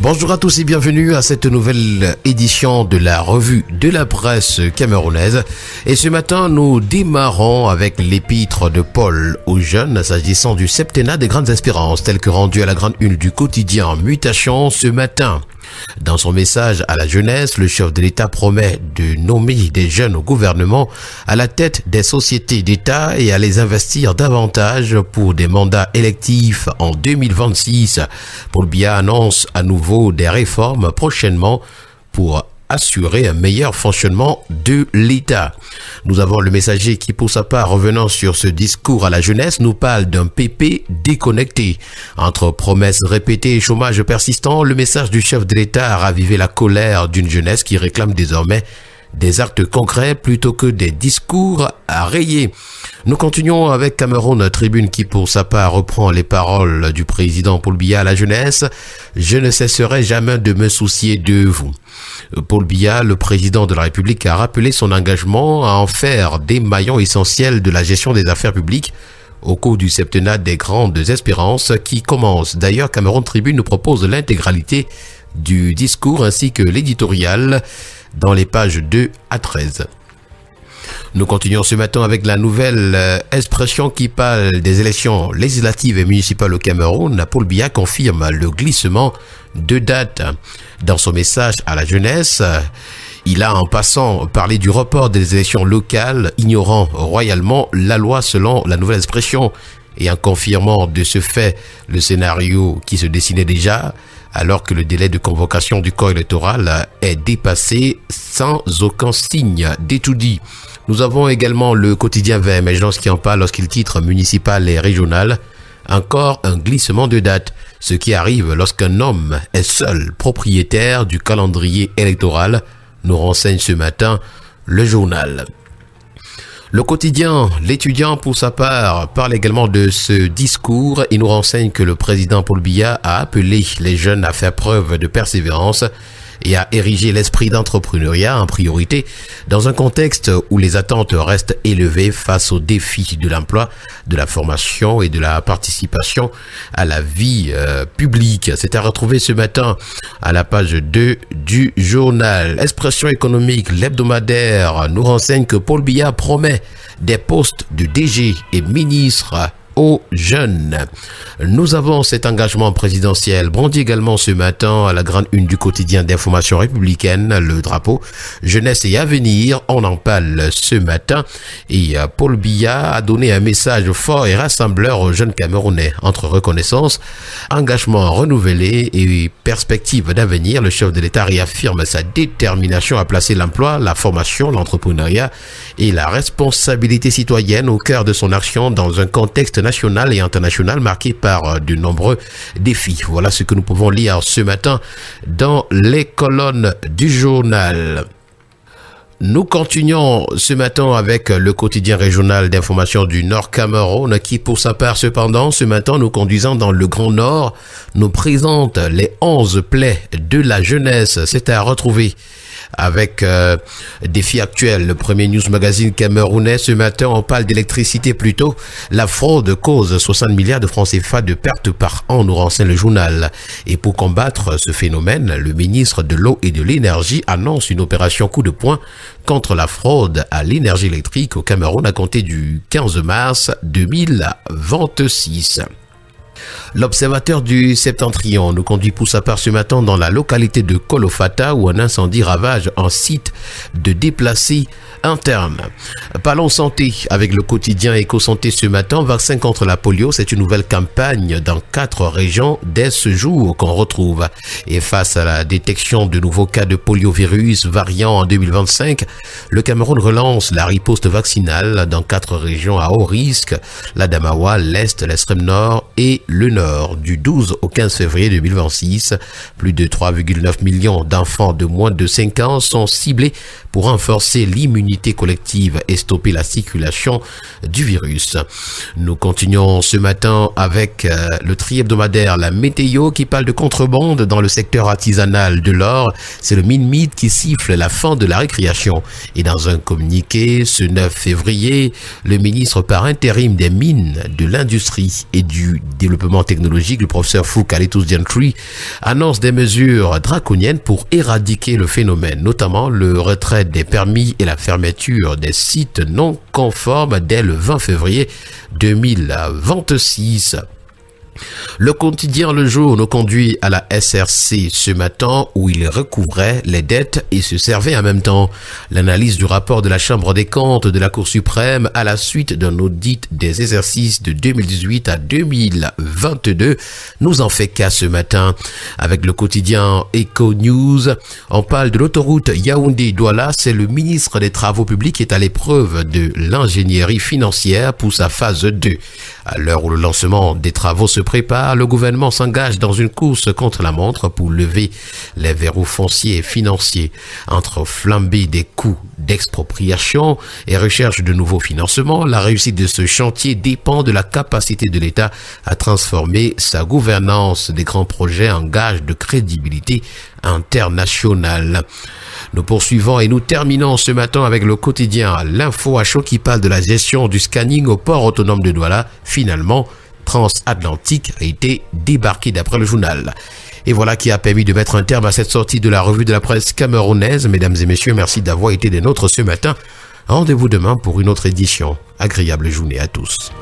Bonjour à tous et bienvenue à cette nouvelle édition de la revue de la presse camerounaise. Et ce matin, nous démarrons avec l'épître de Paul aux jeunes s'agissant du septennat des grandes espérances, tel que rendu à la grande une du quotidien Mutation ce matin. Dans son message à la jeunesse, le chef de l'État promet de nommer des jeunes au gouvernement à la tête des sociétés d'État et à les investir davantage pour des mandats électifs en 2026. Paul Biya annonce à nouveau des réformes prochainement pour assurer un meilleur fonctionnement de l'État. Nous avons le messager qui, pour sa part, revenant sur ce discours à la jeunesse, nous parle d'un PP déconnecté. Entre promesses répétées et chômage persistant, le message du chef de l'État a ravivé la colère d'une jeunesse qui réclame désormais des actes concrets plutôt que des discours à rayer. Nous continuons avec Cameroun Tribune qui, pour sa part, reprend les paroles du président Paul Biya à la jeunesse. « Je ne cesserai jamais de me soucier de vous ». Paul Biya, le président de la République, a rappelé son engagement à en faire des maillons essentiels de la gestion des affaires publiques au cours du septennat des grandes espérances qui commence. D'ailleurs, Cameroun Tribune nous propose l'intégralité du discours ainsi que l'éditorial dans les pages 2 à 13. Nous continuons ce matin avec la nouvelle expression qui parle des élections législatives et municipales au Cameroun. Paul Biya confirme le glissement de date. Dans son message à la jeunesse, il a en passant parlé du report des élections locales, ignorant royalement la loi selon la nouvelle expression et en confirmant de ce fait le scénario qui se dessinait déjà, alors que le délai de convocation du corps électoral est dépassé sans aucun signe d'étourdie. Nous avons également le quotidien Vert Émergence qui en parle lorsqu'il titre municipal et régional. Encore un glissement de date, ce qui arrive lorsqu'un homme est seul propriétaire du calendrier électoral, nous renseigne ce matin le journal. Le quotidien, l'étudiant pour sa part, parle également de ce discours et nous renseigne que le président Paul Biya a appelé les jeunes à faire preuve de persévérance et à ériger l'esprit d'entrepreneuriat en priorité dans un contexte où les attentes restent élevées face aux défis de l'emploi, de la formation et de la participation à la vie publique. C'est à retrouver ce matin à la page 2 du journal. Expression économique, l'hebdomadaire nous renseigne que Paul Biya promet des postes de DG et ministre aux jeunes. Nous avons cet engagement présidentiel brandi également ce matin à la grande une du quotidien d'information républicaine, le drapeau jeunesse et avenir. On en parle ce matin et Paul Biya a donné un message fort et rassembleur aux jeunes Camerounais. Entre reconnaissance, engagement renouvelé et perspective d'avenir, le chef de l'État réaffirme sa détermination à placer l'emploi, la formation, l'entrepreneuriat et la responsabilité citoyenne au cœur de son action dans un contexte national et international marqué par de nombreux défis. Voilà ce que nous pouvons lire ce matin dans les colonnes du journal. Nous continuons ce matin avec le quotidien régional d'information du Nord Cameroun qui, pour sa part cependant, ce matin nous conduisant dans le Grand Nord, nous présente les 11 plaies de la jeunesse. C'est à retrouver avec défi actuel. Le premier news magazine camerounais ce matin, on parle d'électricité plutôt. La fraude cause 60 milliards de francs CFA de pertes par an, nous renseigne le journal. Et pour combattre ce phénomène, le ministre de l'eau et de l'énergie annonce une opération coup de poing contre la fraude à l'énergie électrique au Cameroun à compter du 15 mars 2026. L'observateur du Septentrion nous conduit pour sa part ce matin dans la localité de Kolofata où un incendie ravage un site de déplacés internes. Parlons santé avec le quotidien Éco-Santé ce matin. Vaccin contre la polio, c'est une nouvelle campagne dans 4 régions dès ce jour qu'on retrouve. Et face à la détection de nouveaux cas de poliovirus variant en 2025, le Cameroun relance la riposte vaccinale dans 4 régions à haut risque, l'Adamawa, l'Est, l'extrême nord et le nord. Du 12 au 15 février 2026, plus de 3,9 millions d'enfants de moins de 5 ans sont ciblés pour renforcer l'immunité collective et stopper la circulation du virus. Nous continuons ce matin avec le tri-hebdomadaire La Météo qui parle de contrebande dans le secteur artisanal de l'or. C'est le Minmid qui siffle la fin de la récréation. Et dans un communiqué, ce 9 février, le ministre par intérim des mines, de l'industrie et du développement technologique technologiques, le professeur Foucalitus Diantri, annonce des mesures draconiennes pour éradiquer le phénomène, notamment le retrait des permis et la fermeture des sites non conformes dès le 20 février 2026. Le quotidien Le Jour nous conduit à la SRC ce matin où il recouvrait les dettes et se servait en même temps. L'analyse du rapport de la Chambre des comptes de la Cour suprême à la suite d'un audit des exercices de 2018 à 2022 nous en fait cas ce matin. Avec le quotidien Eco News, on parle de l'autoroute Yaoundé-Douala. C'est le ministre des Travaux publics qui est à l'épreuve de l'ingénierie financière pour sa phase 2. À l'heure où le lancement des travaux se prépare, le gouvernement s'engage dans une course contre la montre pour lever les verrous fonciers et financiers. Entre flambée des coûts d'expropriation et recherche de nouveaux financements, la réussite de ce chantier dépend de la capacité de l'État à transformer sa gouvernance des grands projets en gage de crédibilité internationale. Nous poursuivons et nous terminons ce matin avec le quotidien L'Info à chaud qui parle de la gestion du scanning au port autonome de Douala. Finalement, Transatlantique a été débarqué d'après le journal. Et voilà qui a permis de mettre un terme à cette sortie de la revue de la presse camerounaise. Mesdames et messieurs, merci d'avoir été des nôtres ce matin. Rendez-vous demain pour une autre édition. Agréable journée à tous.